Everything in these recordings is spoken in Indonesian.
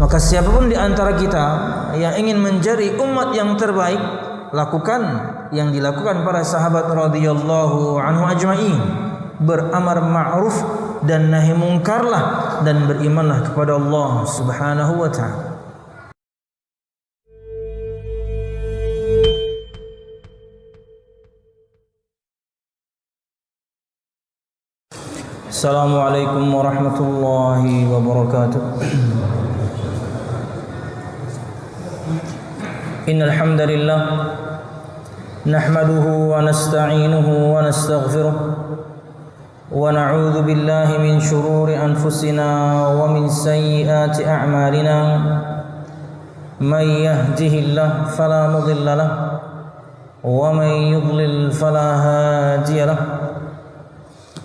Maka siapapun di antara kita yang ingin menjadi umat yang terbaik, lakukan yang dilakukan para sahabat radhiyallahu anhu ajma'in. Beramar ma'ruf dan nahi mungkarlah, dan berimanlah kepada Allah Subhanahu wa ta'ala. Assalamualaikum warahmatullahi wabarakatuh. Innal hamdalillah nahmaduhu wa nasta'inuhu wa nastaghfiruh wa na'udzu billahi min shururi anfusina wa min sayyiati a'malina. May yahdihillahu fala mudilla lahu wa may yudlil fala hadiya lahu.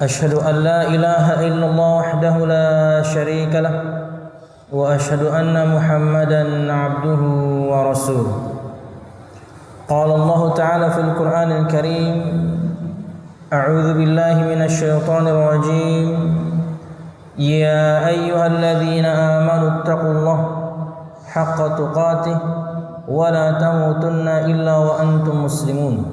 Asyhadu an la ilaha illallah wahdahu la syarika lah wa asyhadu anna Muhammadan abduhu wa rasuluh. Qala Allah Ta'ala fil Qur'anil Karim, a'udzu billahi minasy syaithanir rajim. Ya ayyuhalladzina amanu taqullaha haqqa tuqatih wa la tamutunna illa wa antum muslimun.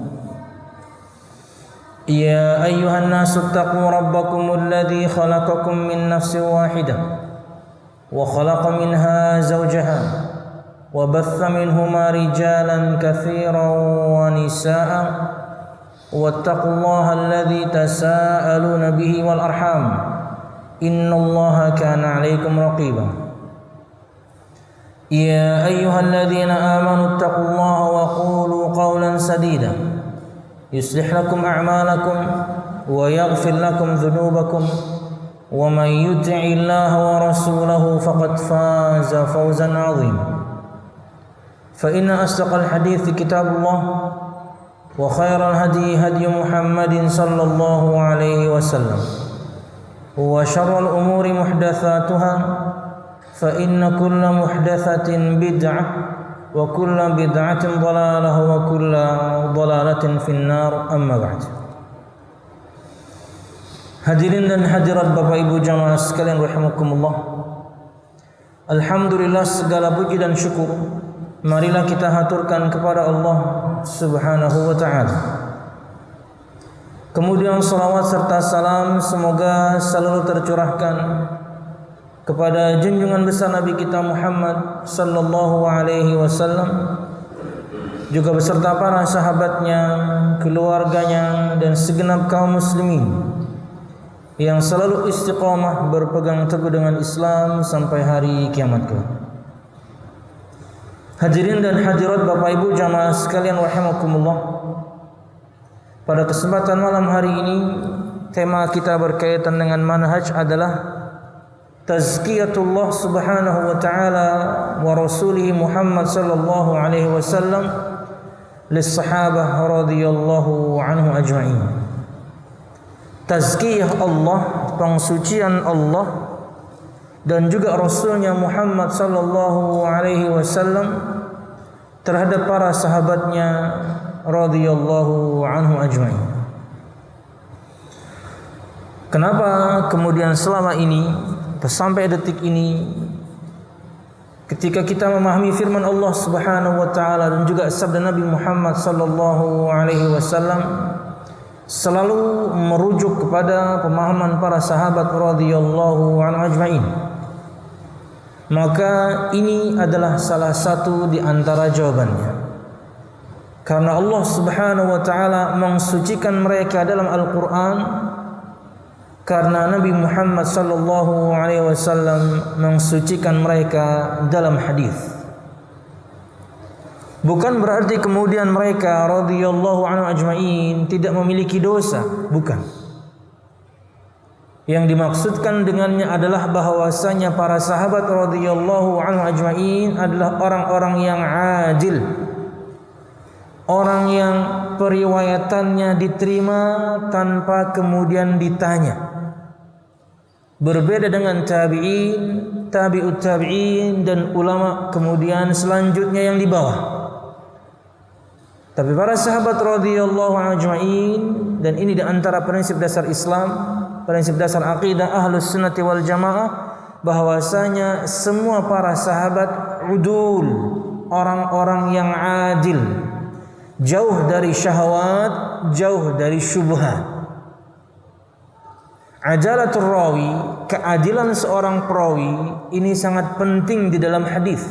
يا أيها الناس اتقوا ربكم الذي خلقكم من نفس واحدة وخلق منها زوجها وبث منهما رجالا كثيرا ونساء واتقوا الله الذي تساءلون به والأرحام إن الله كان عليكم رقيبا. يا أيها الذين آمنوا اتقوا الله وقولوا قولا سديدا يصلح لكم أعمالكم ويغفر لكم ذنوبكم ومن يطع الله ورسوله فقد فاز فوزا عظيما. فإن أصدق الحديث كتاب الله وخير الهدي هدي محمد صلى الله عليه وسلم وشر الأمور محدثاتها فإن كل محدثة بدعة wa kullu bid'atin dhalalah wa kullu dhalalatin finnar, amma ba'd. Hadirin dan hadirat Bapak Ibu jamaah sekalian rahimakumullah. Alhamdulillah, segala puji dan syukur marilah kita haturkan kepada Allah Subhanahu wa ta'ala. Kemudian salawat serta salam semoga selalu tercurahkan kepada junjungan besar Nabi kita Muhammad sallallahu alaihi wasallam, juga beserta para sahabatnya, keluarganya, dan segenap kaum muslimin yang selalu istiqamah berpegang teguh dengan Islam sampai hari kiamat kelak. Hadirin dan hadirat Bapak Ibu jamaah sekalian rahimakumullah. Pada kesempatan malam hari ini, tema kita berkaitan dengan manhaj adalah tazkiyatullah subhanahu wa ta'ala wa rasulih Muhammad sallallahu alaihi wasallam lissahabah radhiyallahu anhu ajma'in. Tazkiyah Allah, pengsucian Allah dan juga Rasulnya Muhammad sallallahu alaihi wasallam terhadap para sahabatnya radhiyallahu anhu ajma'in. Kenapa kemudian selama ini sampai detik ini, ketika kita memahami firman Allah Subhanahu wa ta'ala dan juga sabda Nabi Muhammad sallallahu alaihi wasallam, selalu merujuk kepada pemahaman para sahabat radhiyallahu anhu ajma'in, maka ini adalah salah satu di antara jawabannya. Karena Allah Subhanahu wa ta'ala mensucikan mereka dalam Al-Qur'an, karena Nabi Muhammad sallallahu alaihi wasallam mensucikan mereka dalam hadis. Bukan berarti kemudian mereka radhiyallahu anhu ajma'in tidak memiliki dosa, bukan. Yang dimaksudkan dengannya adalah bahwasanya para sahabat radhiyallahu anhu ajma'in adalah orang-orang yang adil, orang yang periwayatannya diterima tanpa kemudian ditanya. Berbeda dengan tabi'in, tabi'ut tabi'in, dan ulama kemudian selanjutnya yang di bawah. Tapi para sahabat radhiyallahu anhum ajma'in, dan ini di antara prinsip dasar Islam, prinsip dasar akidah Ahlus Sunnah wal Jamaah, bahwasanya semua para sahabat udul, orang-orang yang adil, jauh dari syahwat, jauh dari syubhat. Adalatul rawi, keadilan seorang perawi ini sangat penting di dalam hadis.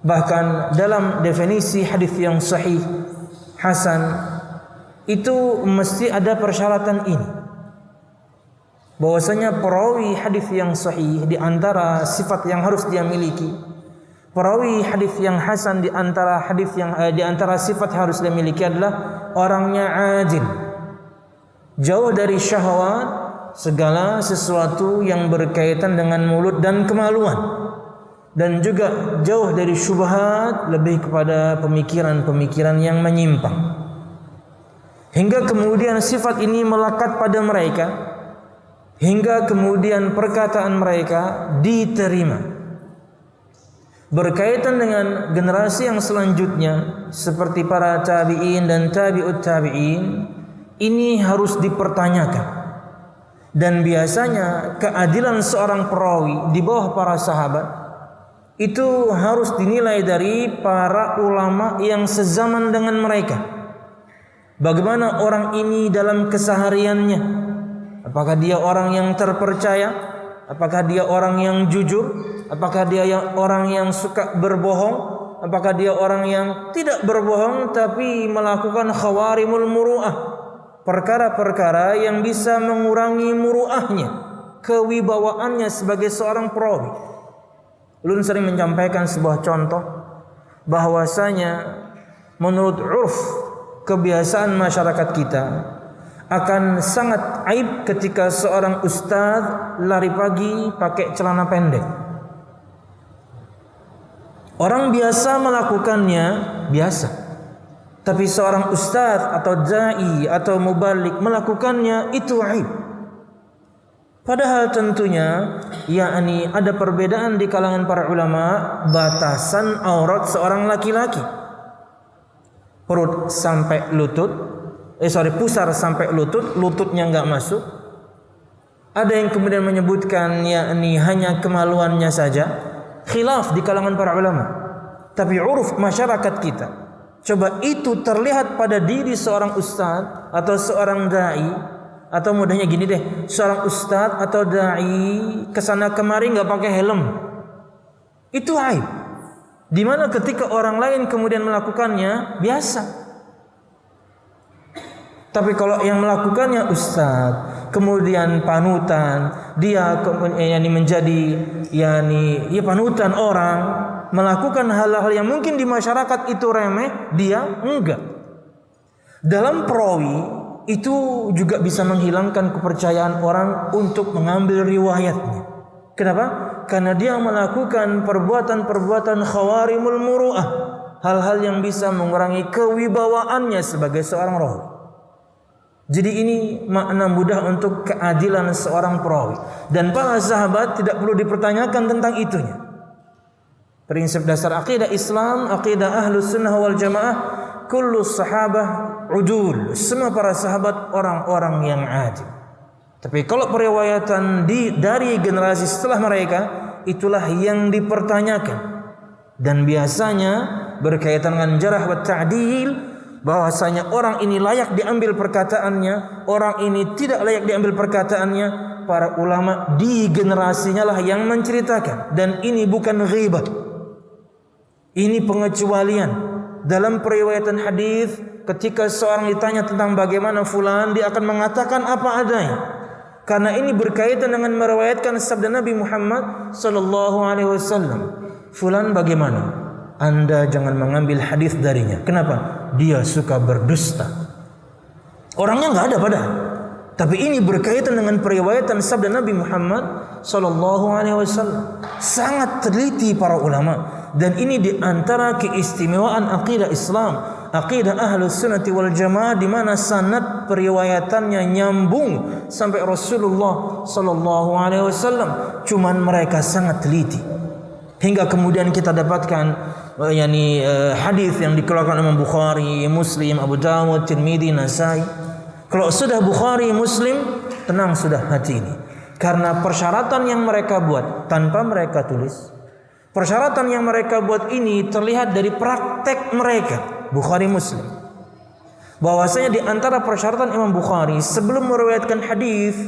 Bahkan dalam definisi hadis yang sahih, hasan, itu mesti ada persyaratan ini. Bahwasanya perawi hadis yang sahih di antara sifat yang harus dia miliki, perawi hadis yang hasan di antara sifat yang harus dia miliki adalah orangnya adil, jauh dari syahwat, segala sesuatu yang berkaitan dengan mulut dan kemaluan, dan juga jauh dari syubhat, lebih kepada pemikiran-pemikiran yang menyimpang. Hingga kemudian sifat ini melekat pada mereka, hingga kemudian perkataan mereka diterima. Berkaitan dengan generasi yang selanjutnya seperti para tabi'in dan tabi'ut tabi'in, ini harus dipertanyakan. Dan biasanya keadilan seorang perawi di bawah para sahabat itu harus dinilai dari para ulama yang sezaman dengan mereka. Bagaimana orang ini dalam kesehariannya? Apakah dia orang yang terpercaya? Apakah dia orang yang jujur? Apakah dia orang yang suka berbohong? Apakah dia orang yang tidak berbohong tapi melakukan khawarimul muru'ah, perkara-perkara yang bisa mengurangi muru'ahnya, kewibawaannya sebagai seorang perawi. Ulun sering menyampaikan sebuah contoh bahwasanya menurut urf, kebiasaan masyarakat kita, akan sangat aib ketika seorang ustaz lari pagi pakai celana pendek. Orang biasa melakukannya biasa, tapi seorang ustaz atau dai atau mubalik melakukannya itu aib. Padahal tentunya yakni ada perbedaan di kalangan para ulama batasan aurat seorang laki-laki. Perut sampai lutut, pusar sampai lutut, lututnya enggak masuk. Ada yang kemudian menyebutkan yakni hanya kemaluannya saja. Khilaf di kalangan para ulama. Tapi uruf masyarakat kita, coba itu terlihat pada diri seorang ustaz atau seorang dai, atau mudahnya gini deh, seorang ustaz atau dai kesana kemari enggak pakai helm. Itu aib. Di mana ketika orang lain kemudian melakukannya biasa. Tapi kalau yang melakukannya ustaz, kemudian panutan, dia menjadi panutan orang, melakukan hal-hal yang mungkin di masyarakat itu remeh, dia enggak. Dalam perawi itu juga bisa menghilangkan kepercayaan orang untuk mengambil riwayatnya. Kenapa? Karena dia melakukan perbuatan-perbuatan khawarimul muru'ah, hal-hal yang bisa mengurangi kewibawaannya sebagai seorang rawi. Jadi ini makna mudah untuk keadilan seorang perawi. Dan para sahabat tidak perlu dipertanyakan tentang itunya. Prinsip dasar akidah Islam, akidah Ahlus Sunnah wal Jamaah, kullu sahabah udul. Semua para sahabat orang-orang yang adil. Tapi kalau periwayatan dari generasi setelah mereka, itulah yang dipertanyakan. Dan biasanya berkaitan dengan jarh wa ta'dil, bahwasanya orang ini layak diambil perkataannya, orang ini tidak layak diambil perkataannya. Para ulama di generasinya lah yang menceritakan. Dan ini bukan ghibah, ini pengecualian. Dalam periwayatan hadis, ketika seorang ditanya tentang bagaimana fulan, dia akan mengatakan apa adanya. Karena ini berkaitan dengan meriwayatkan sabda Nabi Muhammad sallallahu alaihi wasallam. Fulan bagaimana? Anda jangan mengambil hadis darinya. Kenapa? Dia suka berdusta. Orangnya enggak ada padahal. Tapi ini berkaitan dengan periwayatan sabda Nabi Muhammad sallallahu alaihi wasallam. Sangat teliti para ulama, dan ini di antara keistimewaan akidah Islam, akidah Ahlus Sunnah wal Jamaah, di mana sanad periwayatannya nyambung sampai Rasulullah sallallahu alaihi wasallam. Cuman mereka sangat teliti. Hingga kemudian kita dapatkan hadis yang dikeluarkan Imam Bukhari, Muslim, Abu Dawud, Tirmidzi, Nasai. Kalau sudah Bukhari, Muslim, tenang sudah hati ini. Karena persyaratan yang mereka buat tanpa mereka tulis, persyaratan yang mereka buat ini terlihat dari praktek mereka, Bukhari Muslim. Bahwasanya di antara persyaratan Imam Bukhari sebelum meriwayatkan hadis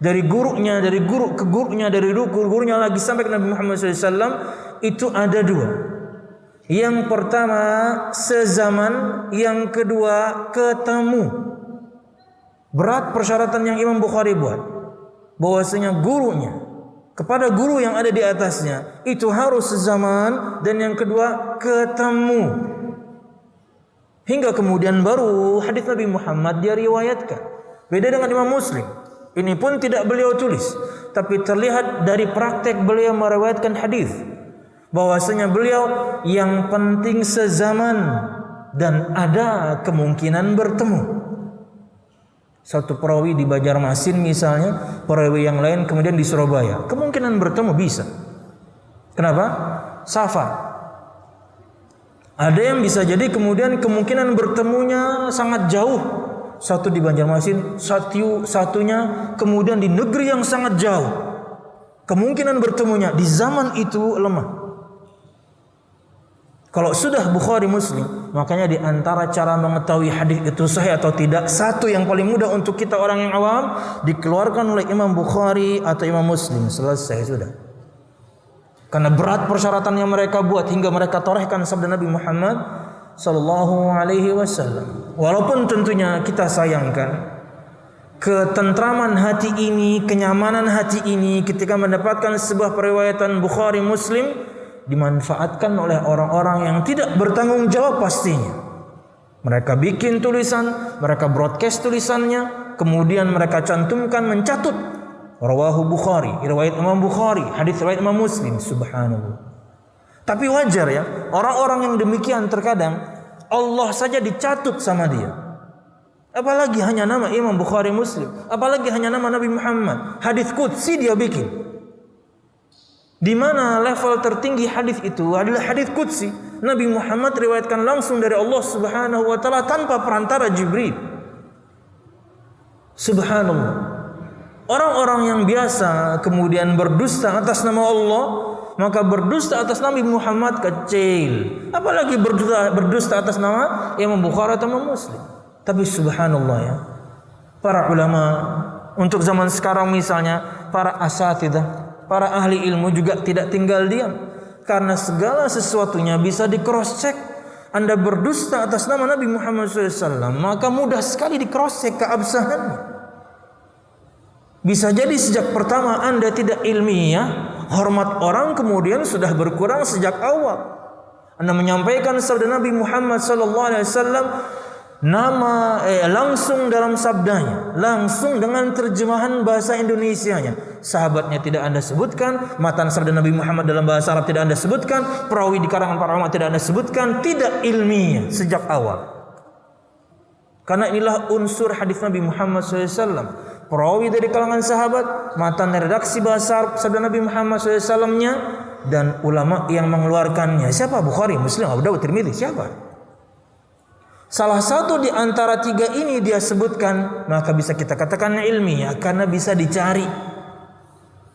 dari gurunya, dari guru ke gurunya, dari gurunya lagi sampai ke Nabi Muhammad SAW, itu ada dua. Yang pertama sezaman, yang kedua ketemu. Berat persyaratan yang Imam Bukhari buat. Bahwasanya gurunya kepada guru yang ada di atasnya itu harus sezaman, dan yang kedua ketemu. Hingga kemudian baru hadis Nabi Muhammad dia riwayatkan. Beda dengan Imam Muslim. Ini pun tidak beliau tulis, tapi terlihat dari praktek beliau meriwayatkan hadis bahwasanya beliau yang penting sezaman dan ada kemungkinan bertemu. Satu perawi di Banjarmasin misalnya, perawi yang lain kemudian di Surabaya, kemungkinan bertemu bisa. Kenapa? Safar. Ada yang bisa jadi kemudian kemungkinan bertemunya sangat jauh. Satu di Banjarmasin, satunya kemudian di negeri yang sangat jauh. Kemungkinan bertemunya di zaman itu lemah. Kalau sudah Bukhari Muslim, makanya di antara cara mengetahui hadis itu sahih atau tidak, satu yang paling mudah untuk kita orang yang awam, dikeluarkan oleh Imam Bukhari atau Imam Muslim, selesai sudah. Karena berat persyaratan yang mereka buat hingga mereka torehkan sabda Nabi Muhammad sallallahu alaihi wasallam. Walaupun tentunya kita sayangkan ketentraman hati ini, kenyamanan hati ini ketika mendapatkan sebuah periwayatan Bukhari Muslim dimanfaatkan oleh orang-orang yang tidak bertanggung jawab pastinya. Mereka bikin tulisan, mereka broadcast tulisannya, kemudian mereka cantumkan, mencatut rawahu Bukhari, riwayat Imam Bukhari, hadis riwayat Imam Muslim. Subhanallah. Tapi wajar ya, orang-orang yang demikian terkadang Allah saja dicatut sama dia. Apalagi hanya nama Imam Bukhari Muslim, apalagi hanya nama Nabi Muhammad. Hadis qudsi dia bikin. Di mana level tertinggi hadis itu adalah hadis qudsi. Nabi Muhammad riwayatkan langsung dari Allah Subhanahu wa taala tanpa perantara Jibril. Subhanallah. Orang-orang yang biasa kemudian berdusta atas nama Allah, maka berdusta atas Nabi Muhammad kecil. Apalagi berdusta atas nama Imam Bukhari atau Imam Muslim. Tapi subhanallah ya, para ulama untuk zaman sekarang misalnya, para asatidzah, para ahli ilmu juga tidak tinggal diam, karena segala sesuatunya bisa di cross check. Anda berdusta atas nama Nabi Muhammad SAW, maka mudah sekali di cross check keabsahannya. Bisa jadi sejak pertama Anda tidak ilmiah, hormat orang kemudian sudah berkurang sejak awal. Anda menyampaikan sabda Nabi Muhammad SAW langsung dalam sabdanya, langsung dengan terjemahan bahasa Indonesianya. Sahabatnya tidak Anda sebutkan, matan sabda Nabi Muhammad dalam bahasa Arab tidak Anda sebutkan, perawi di karangan para ulama tidak Anda sebutkan, tidak ilmiah sejak awal. Karena inilah unsur hadis Nabi Muhammad SAW. Perawi dari kalangan sahabat, matan redaksi bahasa Arab sabda Nabi Muhammad SAW-nya, dan ulama yang mengeluarkannya. Siapa? Bukhari, Muslim, Abu Dawud, Tirmidzi, siapa? Salah satu di antara tiga ini dia sebutkan, maka bisa kita katakan ilmiah karena bisa dicari.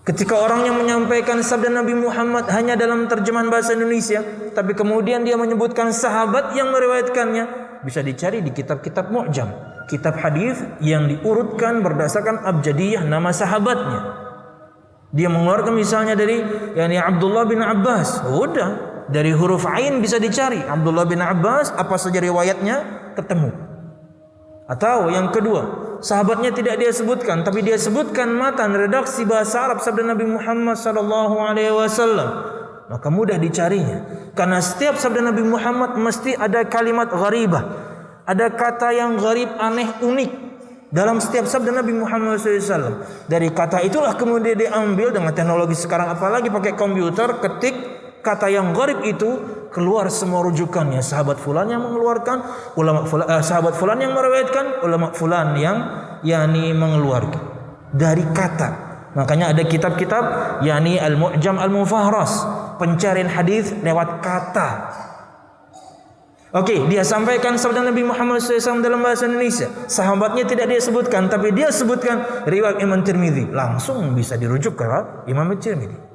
Ketika orang yang menyampaikan sabda Nabi Muhammad hanya dalam terjemahan bahasa Indonesia, tapi kemudian dia menyebutkan sahabat yang meriwayatkannya, bisa dicari di kitab-kitab mu'jam, kitab hadis yang diurutkan berdasarkan abjadiyah nama sahabatnya. Dia mengeluarkan misalnya dari Abdullah bin Abbas, udah dari huruf ain bisa dicari Abdullah bin Abbas, apa saja riwayatnya ketemu. Atau yang kedua, sahabatnya tidak dia sebutkan, tapi dia sebutkan matan redaksi bahasa Arab sabda Nabi Muhammad sallallahu alaihi wasallam, maka mudah dicarinya. Karena setiap sabda Nabi Muhammad mesti ada kalimat gharibah, ada kata yang gharib, aneh, unik dalam setiap sabda Nabi Muhammad SAW. Dari kata itulah kemudian diambil dengan teknologi sekarang, apalagi pakai komputer, ketik kata yang gharib itu, keluar semua rujukannya. Sahabat fulan yang mengeluarkan, ulama fulan, sahabat fulan yang meriwayatkan, ulama fulan yang mengeluarkan dari kata. Makanya ada kitab-kitab Al-Mu'jam Al-Mufahras, pencarian hadis lewat kata. Oke, dia sampaikan sabda Nabi Muhammad SAW dalam bahasa Indonesia. Sahabatnya tidak dia sebutkan, tapi dia sebutkan riwayat Imam Tirmidzi. Langsung bisa dirujuk ke Imam Tirmidzi.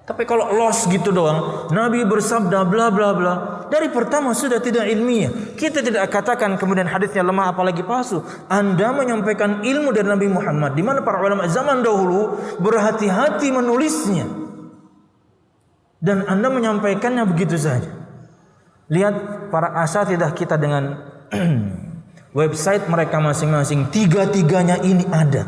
Tapi kalau los gitu doang, Nabi bersabda bla bla bla, dari pertama sudah tidak ilmiah. Kita tidak katakan kemudian hadisnya lemah apalagi palsu. Anda menyampaikan ilmu dari Nabi Muhammad, di mana para ulama zaman dahulu berhati-hati menulisnya, dan Anda menyampaikannya begitu saja. Lihat para asatidzah kita dengan website mereka masing-masing, tiga-tiganya ini ada.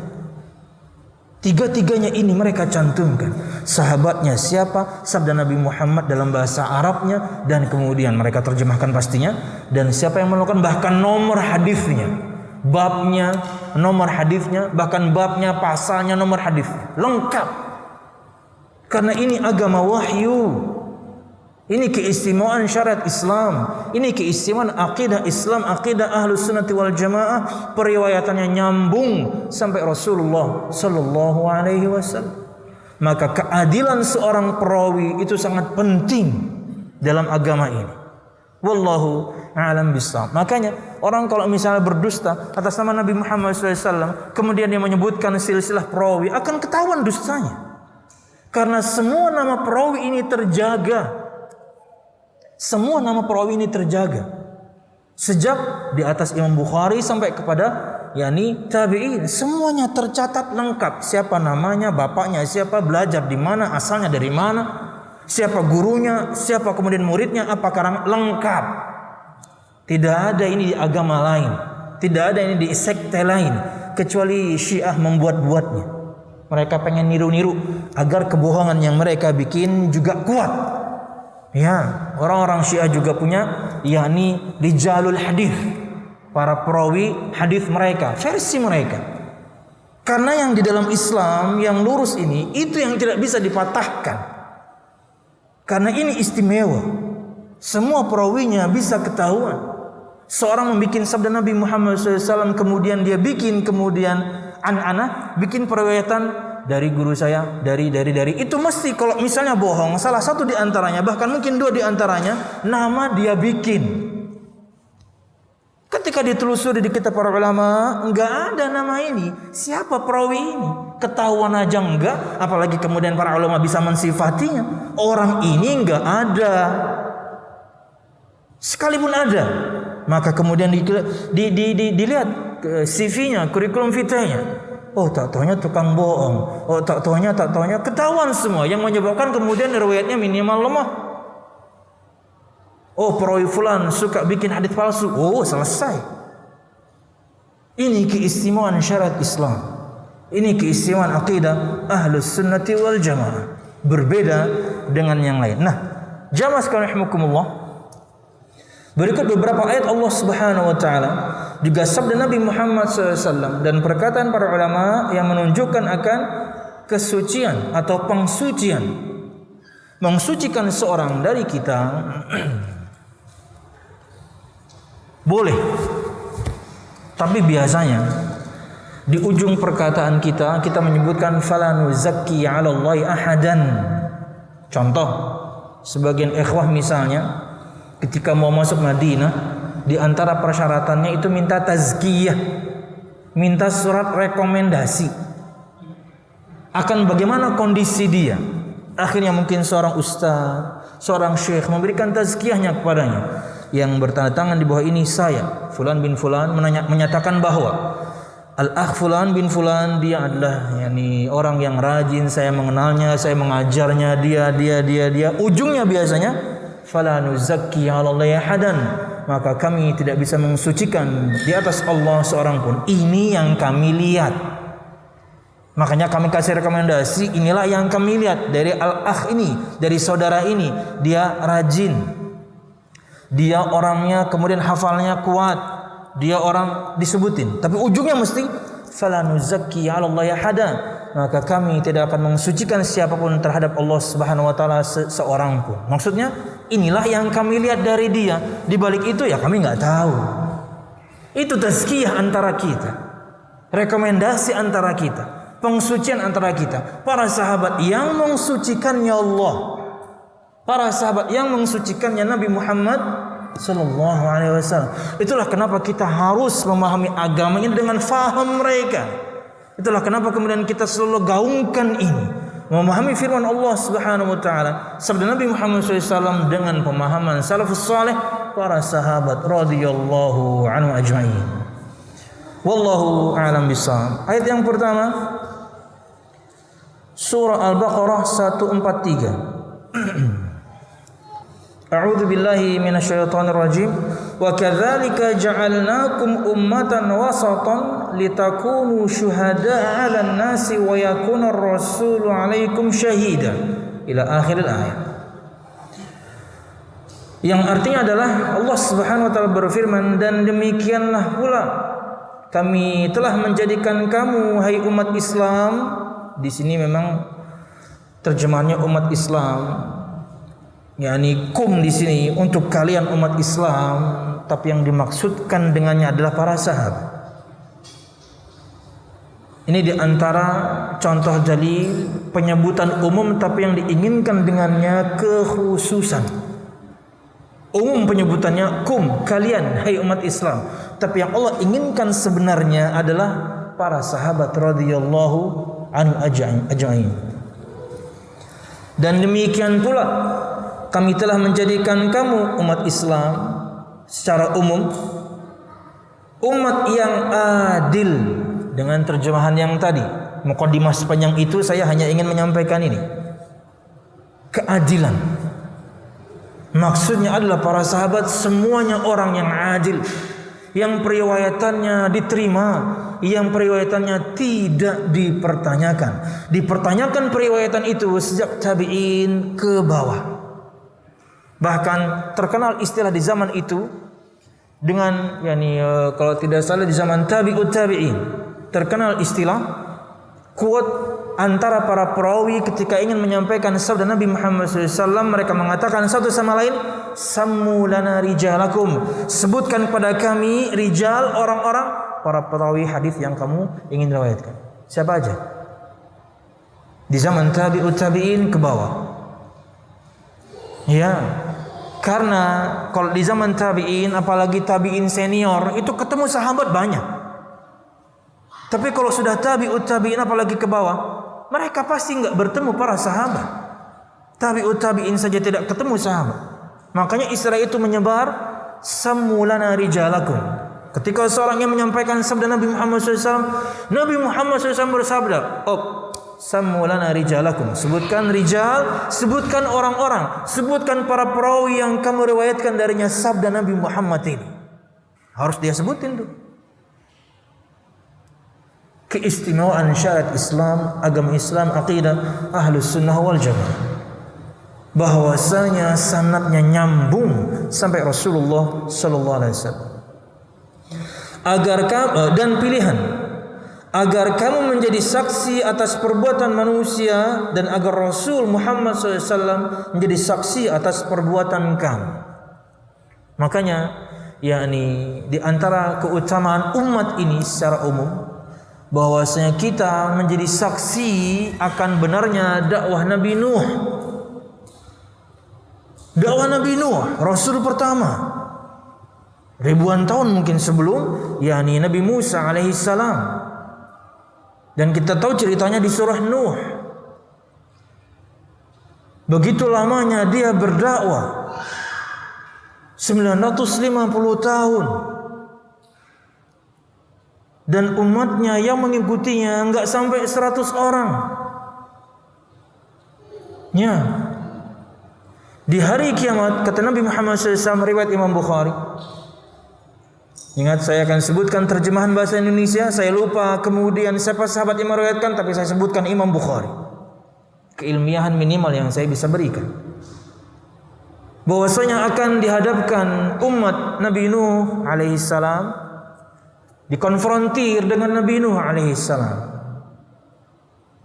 Tiga-tiganya ini mereka cantumkan. Sahabatnya siapa, sabda Nabi Muhammad dalam bahasa Arabnya, dan kemudian mereka terjemahkan pastinya. Dan siapa yang melakukan, bahkan nomor hadisnya, babnya, nomor hadisnya, bahkan babnya, pasalnya, nomor hadis, lengkap. Karena ini agama wahyu. Ini keistimewaan syariat Islam. Ini keistimewaan akidah Islam, akidah Ahlus Sunnati wal Jamaah. Periwayatannya nyambung sampai Rasulullah sallallahu alaihi wasallam. Maka keadilan seorang perawi itu sangat penting dalam agama ini. Wallahu a'lam bishawab. Makanya orang kalau misalnya berdusta atas nama Nabi Muhammad SAW, kemudian dia menyebutkan silsilah perawi, akan ketahuan dustanya. Karena semua nama perawi ini terjaga. Semua nama perawi ini terjaga. Sejak di atas Imam Bukhari sampai kepada yakni tabi'in, semuanya tercatat lengkap. Siapa namanya, bapaknya siapa, belajar di mana, asalnya dari mana, siapa gurunya, siapa kemudian muridnya, apa karang, lengkap. Tidak ada ini di agama lain, tidak ada ini di sekte lain, kecuali Syiah membuat-buatnya. Mereka pengen niru-niru agar kebohongan yang mereka bikin juga kuat. Ya, orang-orang Syiah juga punya yakni rijalul hadis, para perawi hadis mereka, versi mereka. Karena yang di dalam Islam yang lurus ini, itu yang tidak bisa dipatahkan. Karena ini istimewa. Semua perawinya bisa ketahuan. Seorang membikin sabda Nabi Muhammad SAW, kemudian dia bikin kemudian an-ana, bikin periwayatan dari guru saya, dari itu mesti kalau misalnya bohong, salah satu di antaranya, bahkan mungkin dua di antaranya, nama dia bikin. Ketika ditelusuri di kitab para ulama, enggak ada nama ini. Siapa perawi ini? Ketahuan aja enggak, apalagi kemudian para ulama bisa mensifatinya. Orang ini enggak ada. Sekalipun ada, maka kemudian dilihat CV-nya, kurikulum vitae-nya. Oh, tak taunya tukang bohong. Oh, tak taunya ketahuan semua, yang menyebabkan kemudian riwayatnya minimal lemah. Oh, perawi fulan suka bikin hadis palsu. Oh, selesai. Ini keistimewaan syariat Islam. Ini keistimewaan akidah Ahlus Sunnati wal Jamaah. Berbeda dengan yang lain. Nah, jamaah sekalian rahimakumullah, berikut beberapa ayat Allah Subhanahu wa taala, juga sabda Nabi Muhammad SAW dan perkataan para ulama yang menunjukkan akan kesucian atau pengsucian, mensucikan seorang dari kita boleh. Tapi biasanya di ujung perkataan kita menyebutkan fala nuzakki 'ala Allahi ahadan. Contoh, sebagian ikhwah misalnya ketika mau masuk Madinah, di antara persyaratannya itu minta tazkiyah, minta surat rekomendasi akan bagaimana kondisi dia. Akhirnya mungkin seorang ustaz, seorang syekh memberikan tazkiyahnya kepadanya, yang bertanda tangan di bawah ini saya Fulan bin Fulan menyatakan bahwa Al-akh Fulan bin Fulan dia adalah yakni orang yang rajin, saya mengenalnya, saya mengajarnya, dia. Ujungnya biasanya fala nuzakki 'ala Allahi ahadan, maka kami tidak bisa mensucikan di atas Allah seorang pun. Ini yang kami lihat. Makanya kami kasih rekomendasi, inilah yang kami lihat dari al-akh ini, dari saudara ini. Dia rajin, dia orangnya kemudian hafalnya kuat, dia orang disebutin. Tapi ujungnya mesti fala nuzakki 'ala Allahi ahadan, maka kami tidak akan mensucikan siapapun terhadap Allah Subhanahu wa taala seorang pun. Maksudnya inilah yang kami lihat dari dia. Di balik itu ya kami enggak tahu. Itu tazkiyah antara kita, rekomendasi antara kita, pengsucian antara kita. Para sahabat yang mensucikannya Allah, para sahabat yang mensucikannya Nabi Muhammad sallallahu alaihi wasallam. Itulah kenapa kita harus memahami agama ini dengan faham mereka. Itulah kenapa kemudian kita selalu gaungkan ini, memahami firman Allah Subhanahu wa taala, sabda Nabi Muhammad SAW dengan pemahaman salafus saleh, para sahabat radhiyallahu anhu ajma'in. Wallahu a'lam bishawab. Ayat yang pertama surah Al-Baqarah 143. A'udzu billahi minasyaitonir rajim. Wa kadzalika ja'alnakum ummatan wasatan litakunu syuhada'a 'alan nasi wa yakuna ar-rasulu 'alaikum syahida ila akhiril ayat. Yang artinya adalah Allah Subhanahu wa taala berfirman, dan demikianlah pula kami telah menjadikan kamu hai umat Islam. Di sini memang terjemahannya umat Islam, yakni kum di sini untuk kalian umat Islam, tapi yang dimaksudkan dengannya adalah para sahabat. Ini diantara contoh dalil penyebutan umum, tapi yang diinginkan dengannya kekhususan. Umum penyebutannya kum, kalian hai umat Islam, tapi yang Allah inginkan sebenarnya adalah para sahabat radhiyallahu anhu ajma'in. Dan demikian pula kami telah menjadikan kamu umat Islam secara umum umat yang adil. Dengan terjemahan yang tadi, mukadimah sepanjang itu saya hanya ingin menyampaikan ini, keadilan. Maksudnya adalah para sahabat semuanya orang yang adil, yang periwayatannya diterima, yang periwayatannya tidak dipertanyakan. Dipertanyakan periwayatan itu sejak tabi'in ke bawah. Bahkan terkenal istilah di zaman itu dengan kalau tidak salah di zaman tabi'ut tabi'in, terkenal istilah quote antara para perawi ketika ingin menyampaikan sabda Nabi Muhammad SAW. Mereka mengatakan satu sama lain, sammu lana rijalakum, sebutkan kepada kami rijal, orang-orang para perawi hadis yang kamu ingin riwayatkan. Siapa aja di zaman tabi'ut tabi'in ke bawah. Ya, karena kalau di zaman tabi'in, apalagi tabi'in senior, itu ketemu sahabat banyak. Tapi kalau sudah tabi'ut tabi'in apalagi ke bawah, mereka pasti enggak bertemu para sahabat. Tabi'ut tabi'in saja tidak ketemu sahabat. Makanya istilah itu menyebar, samulana rijalakum. Ketika seorang yang menyampaikan sabda Nabi Muhammad SAW, Nabi Muhammad SAW bersabda, samulana rijalakum, sebutkan rijal, sebutkan orang-orang, sebutkan para perawi yang kamu riwayatkan darinya sabda Nabi Muhammad ini. Harus dia sebutin tuh. Keistimewaan syariat Islam, agama Islam, akidah Ahlus Sunnah wal Jamaah, bahwasanya sanadnya nyambung sampai Rasulullah sallallahu alaihi wasallam. Dan pilihan agar kamu menjadi saksi atas perbuatan manusia, dan agar Rasul Muhammad SAW menjadi saksi atas perbuatan kamu. Makanya di antara keutamaan umat ini secara umum, bahwasanya kita menjadi saksi akan benarnya dakwah Nabi Nuh. Dakwah Nabi Nuh, Rasul pertama, ribuan tahun mungkin sebelum Nabi Musa alaihissalam. Dan kita tahu ceritanya di surah Nuh. Begitu lamanya dia berdakwah, 950 tahun. Dan umatnya yang mengikutinya enggak sampai 100 orang. Di hari kiamat, kata Nabi Muhammad SAW, riwayat Imam Bukhari. Ingat, saya akan sebutkan terjemahan bahasa Indonesia. Saya lupa kemudian siapa sahabat yang meriwayatkan, tapi saya sebutkan Imam Bukhari. Keilmiahan minimal yang saya bisa berikan, bahwasanya akan dihadapkan umat Nabi Nuh alaihissalam, dikonfrontir dengan Nabi Nuh alaihissalam.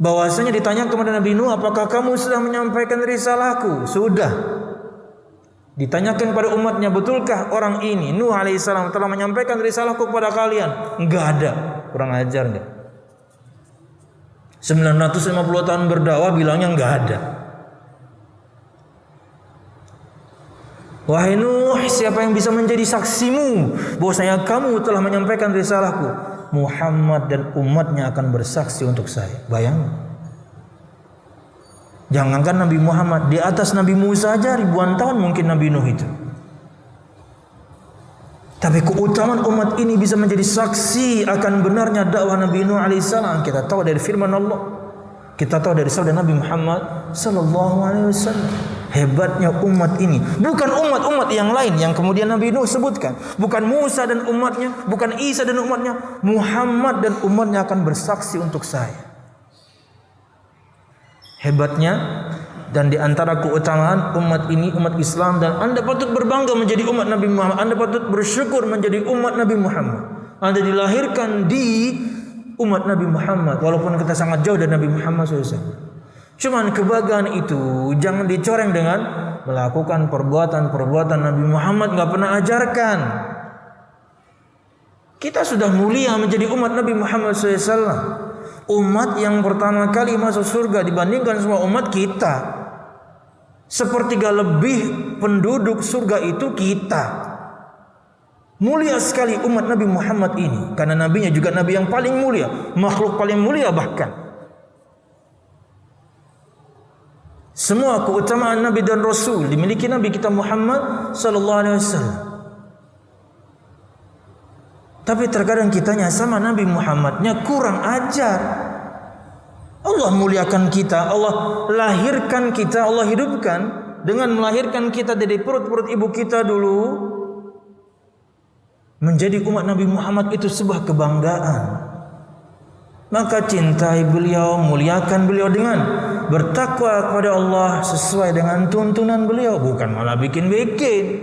Bahwasanya ditanya kepada Nabi Nuh, apakah kamu sudah menyampaikan risalahku? Sudah. Ditanyakan kepada umatnya, betulkah orang ini Nuh alaihissalam telah menyampaikan risalahku kepada kalian? Enggak ada. Kurang ajar enggak? 950 tahun berdakwah bilangnya enggak ada. Wahai Nuh, siapa yang bisa menjadi saksimu bahwasanya kamu telah menyampaikan risalahku? Muhammad dan umatnya akan bersaksi untuk saya. Bayangkan. Jangankan Nabi Muhammad, di atas Nabi Musa aja ribuan tahun mungkin Nabi Nuh itu. Tapi keutamaan umat ini bisa menjadi saksi akan benarnya dakwah Nabi Nuh alaihissalam. Kita tahu dari firman Allah, kita tahu dari sabda Nabi Muhammad sallallahu alaihi wasallam. Hebatnya umat ini, bukan umat-umat yang lain yang kemudian Nabi Nuh sebutkan, bukan Musa dan umatnya, bukan Isa dan umatnya, Muhammad dan umatnya akan bersaksi untuk saya. Hebatnya dan di antara keutamaan umat ini, umat Islam, dan Anda patut berbangga menjadi umat Nabi Muhammad. Anda patut bersyukur menjadi umat Nabi Muhammad. Anda dilahirkan di umat Nabi Muhammad, walaupun kita sangat jauh dari Nabi Muhammad SAW. Cuman kebahagiaan itu jangan dicoreng dengan melakukan perbuatan-perbuatan Nabi Muhammad nggak pernah ajarkan. Kita sudah mulia menjadi umat Nabi Muhammad SAW. Umat yang pertama kali masuk surga dibandingkan semua umat kita. Sepertiga lebih penduduk surga itu kita. Mulia sekali umat Nabi Muhammad ini, karena nabinya juga nabi yang paling mulia, makhluk paling mulia bahkan. Semua keutamaan nabi dan rasul dimiliki Nabi kita Muhammad sallallahu alaihi wasallam. Tapi terkadang kitanya sama Nabi Muhammadnya kurang ajar. Allah muliakan kita, Allah lahirkan kita, Allah hidupkan dengan melahirkan kita dari perut-perut ibu kita dulu. Menjadi umat Nabi Muhammad itu sebuah kebanggaan. Maka cintai beliau, muliakan beliau dengan bertakwa kepada Allah sesuai dengan tuntunan beliau, bukan malah bikin-bikin.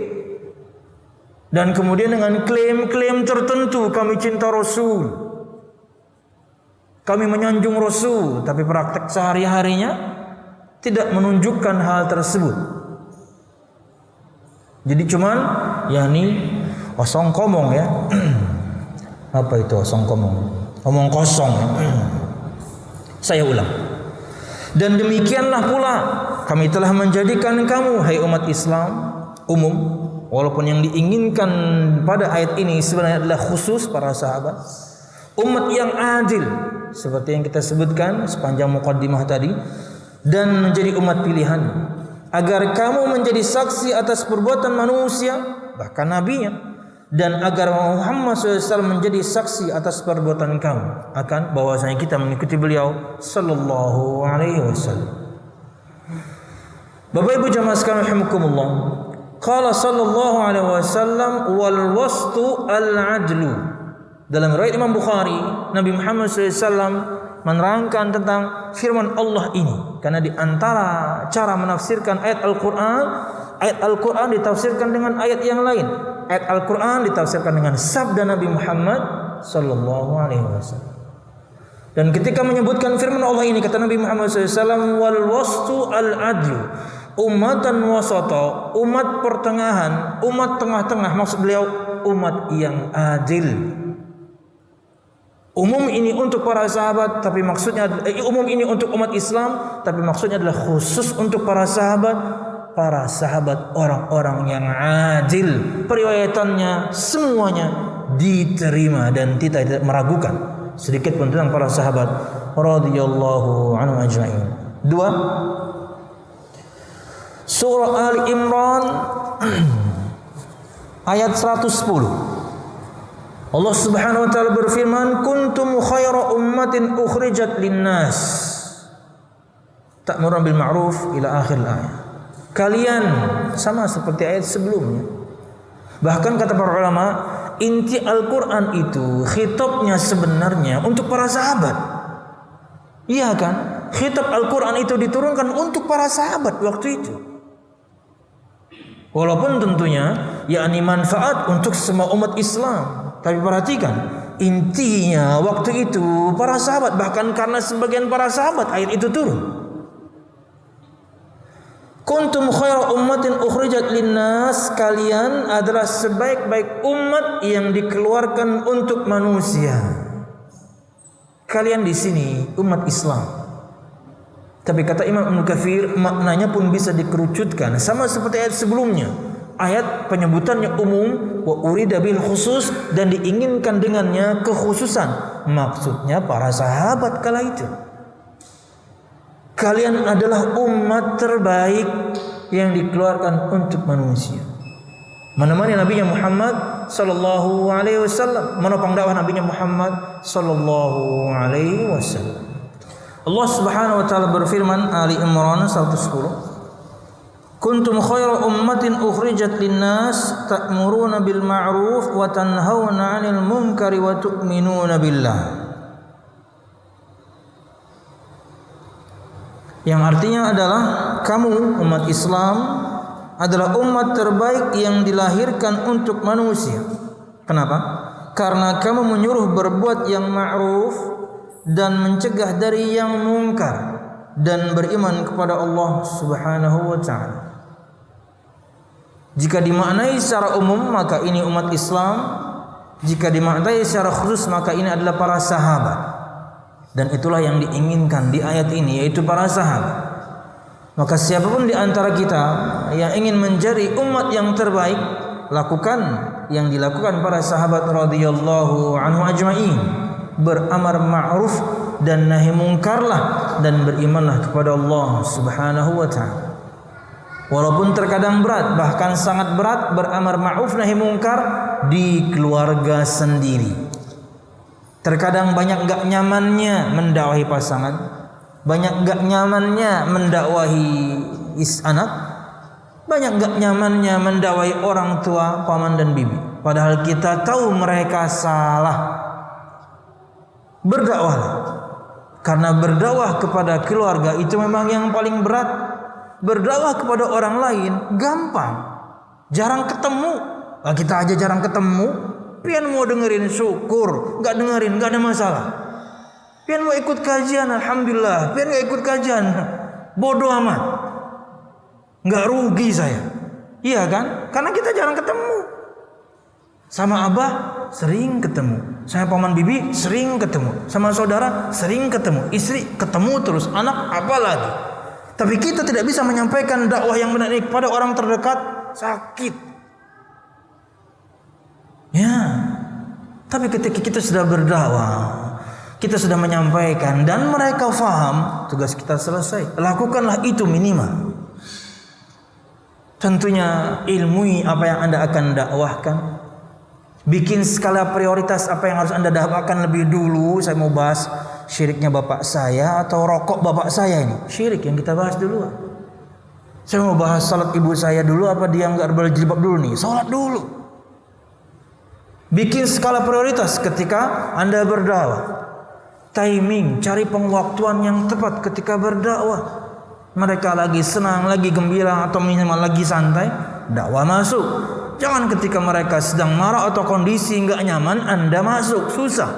Dan kemudian dengan klaim-klaim tertentu, kami cinta Rasul, kami menyanjung Rasul, tapi praktek sehari-harinya tidak menunjukkan hal tersebut. Jadi cuman osong komong ya. Apa itu osong komong? Omong kosong. Saya ulang. Dan demikianlah pula kami telah menjadikan kamu, hai umat Islam umum, walaupun yang diinginkan pada ayat ini sebenarnya adalah khusus para sahabat, umat yang adil seperti yang kita sebutkan sepanjang muqaddimah tadi, dan menjadi umat pilihan agar kamu menjadi saksi atas perbuatan manusia bahkan nabinya, dan agar Muhammad SAW menjadi saksi atas perbuatan kamu akan bahwasanya kita mengikuti beliau sallallahu alaihi wasallam. Bapak Ibu jamaah sekalian rahimakumullah, qala sallallahu alaihi wasallam wal wastu al adlu. Dalam riwayat Imam Bukhari, Nabi Muhammad SAW menerangkan tentang firman Allah ini, karena di antara cara menafsirkan ayat Al-Quran ditafsirkan dengan ayat yang lain. Ayat Al-Quran ditafsirkan dengan sabda Nabi Muhammad sallallahu alaihi wasallam. Dan ketika menyebutkan firman Allah ini, kata Nabi Muhammad SAW, wal wastu al adlu, umatan wasata, umat pertengahan, umat tengah-tengah, maksud beliau umat yang adil. Umum ini untuk para sahabat, tapi maksudnya umum ini untuk umat Islam, tapi maksudnya adalah khusus untuk para sahabat orang-orang yang adil, periwayatannya semuanya diterima dan tidak meragukan sedikit pun tentang para sahabat radhiyallahu anhum ajma'in. 2 Surah Ali Imran ayat 110. Allah Subhanahu wa taala berfirman, kuntum khayra ummatin ukhrijat linnas ta'muruna bil ma'ruf ila akhir ayat. Kalian sama seperti ayat sebelumnya. Bahkan kata para ulama, inti Al-Quran itu khitabnya sebenarnya untuk para sahabat. Iya kan? Khitab Al-Quran itu diturunkan untuk para sahabat waktu itu. Walaupun tentunya yakni manfaat untuk semua umat Islam. Tapi perhatikan, intinya waktu itu para sahabat, bahkan karena sebagian para sahabat ayat itu turun. Kuntum khairu ummatin ukhrijat linnas, kalian adalah sebaik-baik umat yang dikeluarkan untuk manusia. Kalian di sini umat Islam. Tapi kata Imam Ibnu Katsir, maknanya pun bisa dikerucutkan sama seperti ayat sebelumnya. ayat penyebutannya umum, wa urida bil khusus, dan diinginkan dengannya kekhususan. Maksudnya para sahabat kala itu. Kalian adalah umat terbaik yang dikeluarkan untuk manusia. Menemani Nabi Muhammad sallallahu alaihi wasallam, menopang dakwah Nabi Muhammad sallallahu alaihi wasallam. Allah Subhanahu wa taala berfirman, Ali Imran 110, kuntum khaira ummatin ukhrijat linnas ta'muruna bil ma'ruf wa tanhauna 'anil munkari wa tu'minuna billah. Yang artinya adalah kamu umat Islam adalah umat terbaik yang dilahirkan untuk manusia. Kenapa? Karena kamu menyuruh berbuat yang ma'ruf dan mencegah dari yang mungkar dan beriman kepada Allah Subhanahu wa taala. Jika dimaknai secara umum maka ini umat Islam, jika dimaknai secara khusus maka ini adalah para sahabat. Dan itulah yang diinginkan di ayat ini, yaitu para sahabat. Maka siapapun di antara kita yang ingin menjadi umat yang terbaik, lakukan yang dilakukan para sahabat radhiyallahu anhu ajma'in. Beramar ma'ruf dan nahi mungkarlah, dan berimanlah kepada Allah Subhanahu wa taala. Walaupun terkadang berat, bahkan sangat berat beramar ma'ruf nahi mungkar di keluarga sendiri. Terkadang banyak gak nyamannya mendakwahi pasangan, banyak gak nyamannya mendakwahi anak, banyak gak nyamannya mendakwahi orang tua, paman dan bibi. Padahal kita tahu mereka salah. Berdakwahlah, karena berdakwah kepada keluarga itu memang yang paling berat. Berdakwah kepada orang lain gampang, jarang ketemu. Nah, kita aja jarang ketemu. Pian mau dengerin syukur, nggak dengerin nggak ada masalah. Pian mau ikut kajian, alhamdulillah. Pian nggak ikut kajian, bodoh amat. Nggak rugi saya, iya kan? Karena kita jarang ketemu. Sama abah sering ketemu, sama paman bibi sering ketemu, sama saudara sering ketemu, istri ketemu terus, anak apalagi. Tapi kita tidak bisa menyampaikan dakwah yang benar ini kepada orang terdekat, sakit. Ya, tapi ketika kita sudah berdakwah, kita sudah menyampaikan dan mereka faham, tugas kita selesai. Lakukanlah itu minimal. Tentunya ilmui apa yang Anda akan dakwahkan. Bikin skala prioritas apa yang harus Anda dakwahkan lebih dulu. Saya mau bahas syiriknya bapak saya atau rokok bapak saya ini. Syirik yang kita bahas dulu. Saya mau bahas salat ibu saya dulu apa dia enggak berjilbab dulu nih? Salat dulu. Bikin skala prioritas ketika Anda berdakwah. Timing, cari pengwaktuan yang tepat ketika berdakwah. Mereka lagi senang, lagi gembira atau minimal lagi santai, dakwah masuk. Jangan ketika mereka sedang marah atau kondisi enggak nyaman Anda masuk, susah.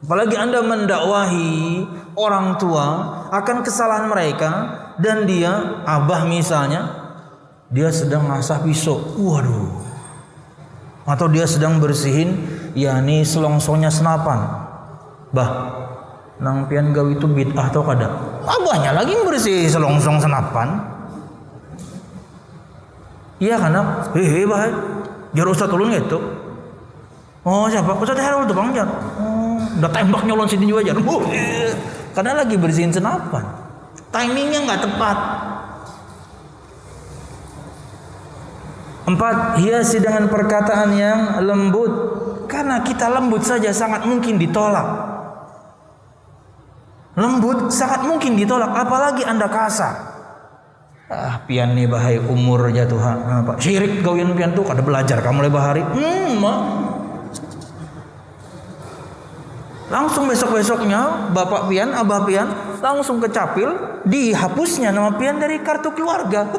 Apalagi Anda mendakwahi orang tua akan kesalahan mereka dan dia, abah misalnya, dia sedang ngasah pisau. Waduh. Atau dia sedang bersihin yakni selongsongnya senapan. Bah, nang pian gawe itu bid'ah atau kada? Abahnya lagi bersih selongsong senapan. Iya karena bah, jar ustaz ulun gitu. Oh siapa? Ustaz Herul tuh bang jar. Oh, udah tembak nyolong sini juga jar. Karena lagi bersihin senapan. Timingnya nggak tepat. 4. Hiasi dengan perkataan yang lembut. Karena kita lembut saja sangat mungkin ditolak. Lembut sangat mungkin ditolak, apalagi Anda kasar. Pian nih bahaya umur jatuh. Pak syirik gawian pian tuh kada belajar kamu mulai bahari. Langsung besok-besoknya bapak pian, abah pian langsung kecapil, dihapusnya nama pian dari kartu keluarga.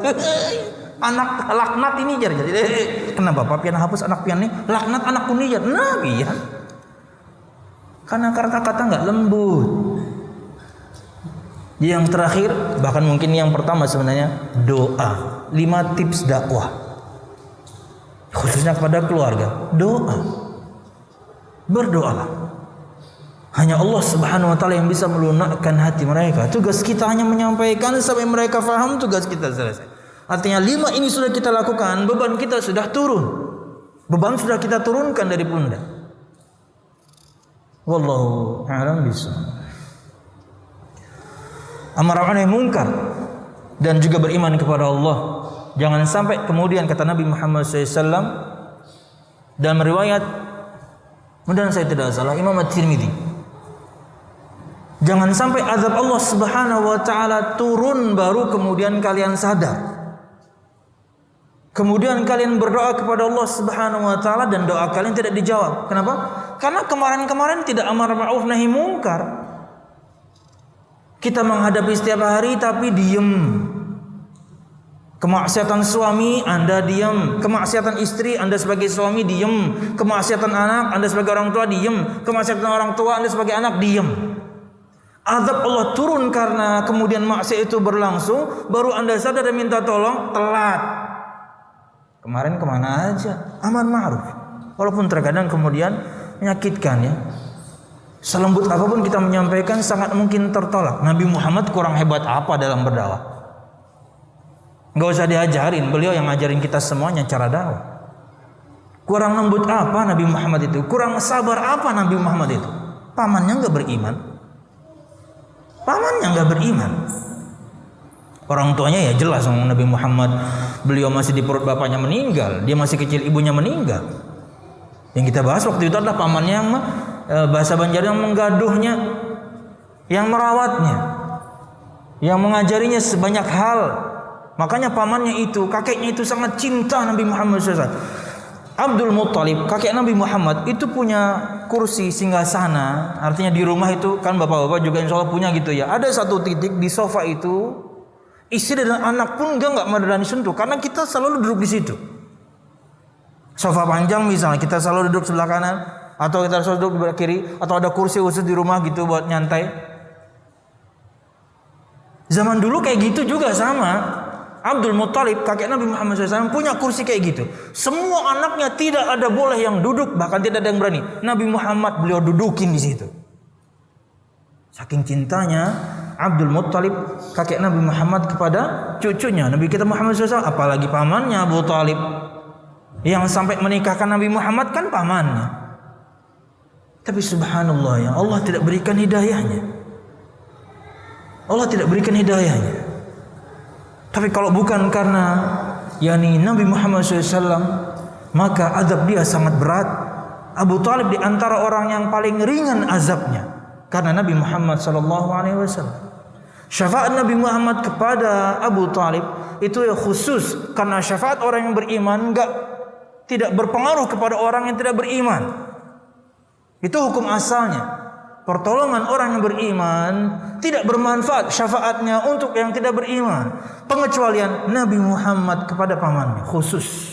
Anak laknat ini jar. Jadi kenapa bapak pian hapus anak pian nih? Laknat anak ini jar. Nah, pian. Karena kata-kata enggak lembut. Yang terakhir, bahkan mungkin yang pertama sebenarnya doa. 5 tips dakwah. Khususnya kepada keluarga, doa. Berdoalah. Hanya Allah Subhanahu wa taala yang bisa melunakkan hati mereka. Tugas kita hanya menyampaikan sampai mereka faham, tugas kita selesai. Artinya 5 ini sudah kita lakukan, beban kita sudah turun. Beban sudah kita turunkan dari pundak. Wallahu a'lam bishawab. Amar ma'ruf nahi munkar dan juga beriman kepada Allah. Jangan sampai kemudian kata Nabi Muhammad SAW dalam riwayat, mudah saya tidak salah, Imam At-Tirmidzi, jangan sampai azab Allah Subhanahu wa taala turun baru kemudian kalian sadar. Kemudian kalian berdoa kepada Allah Subhanahu wa taala dan doa kalian tidak dijawab. Kenapa? Karena kemarin-kemarin tidak amar ma'ruf nahi munkar. Kita menghadapi setiap hari tapi diem. Kemaksiatan suami Anda diem, kemaksiatan istri Anda sebagai suami diem, kemaksiatan anak Anda sebagai orang tua diem, kemaksiatan orang tua Anda sebagai anak diem. Azab Allah turun karena kemudian maksiat itu berlangsung, baru Anda sadar dan minta tolong, telat. Kemarin kemana aja amar ma'ruf, walaupun terkadang kemudian menyakitkan ya. Selembut apapun kita menyampaikan sangat mungkin tertolak. Nabi Muhammad kurang hebat apa dalam berdakwah? Gak usah diajarin, beliau yang ngajarin kita semuanya cara dakwah. Kurang lembut apa Nabi Muhammad itu? Kurang sabar apa Nabi Muhammad itu? Pamannya gak beriman. Pamannya gak beriman. Orang tuanya ya jelas Nabi Muhammad, beliau masih di perut bapaknya meninggal, dia masih kecil ibunya meninggal. Yang kita bahas waktu itu adalah pamannya yang bahasa Banjar yang menggaduhnya, yang merawatnya, yang mengajarinya sebanyak hal. Makanya pamannya itu, kakeknya itu sangat cinta Nabi Muhammad SAW. Abdul Muttalib, kakek Nabi Muhammad itu punya kursi singgasana. Artinya di rumah itu kan bapak-bapak juga insya Allah punya gitu ya. Ada satu titik di sofa itu, istri dan anak pun nggak berani sentuh karena kita selalu duduk di situ. Sofa panjang misalnya kita selalu duduk sebelah kanan atau kita selalu duduk di sebelah kiri atau ada kursi khusus di rumah gitu buat nyantai. Zaman dulu kayak gitu juga sama. Abdul Muttalib kakek Nabi Muhammad SAW punya kursi kayak gitu. Semua anaknya tidak ada boleh yang duduk, bahkan tidak ada yang berani. Nabi Muhammad beliau dudukin di situ. Saking cintanya Abdul Muttalib kakek Nabi Muhammad kepada cucunya Nabi kita Muhammad SAW, apalagi pamannya Abu Talib yang sampai menikahkan Nabi Muhammad kan pamannya. Tapi subhanallah ya, Allah tidak berikan hidayahnya. Allah tidak berikan hidayahnya. Tapi kalau bukan karena yakni Nabi Muhammad SAW, maka azab dia sangat berat. Abu Talib di antara orang yang paling ringan azabnya karena Nabi Muhammad SAW. Syafaat Nabi Muhammad kepada Abu Talib itu ya khusus karena syafaat orang yang beriman tidak berpengaruh kepada orang yang tidak beriman. Itu hukum asalnya. Pertolongan orang yang beriman tidak bermanfaat syafaatnya untuk yang tidak beriman. Pengecualian Nabi Muhammad kepada pamannya khusus.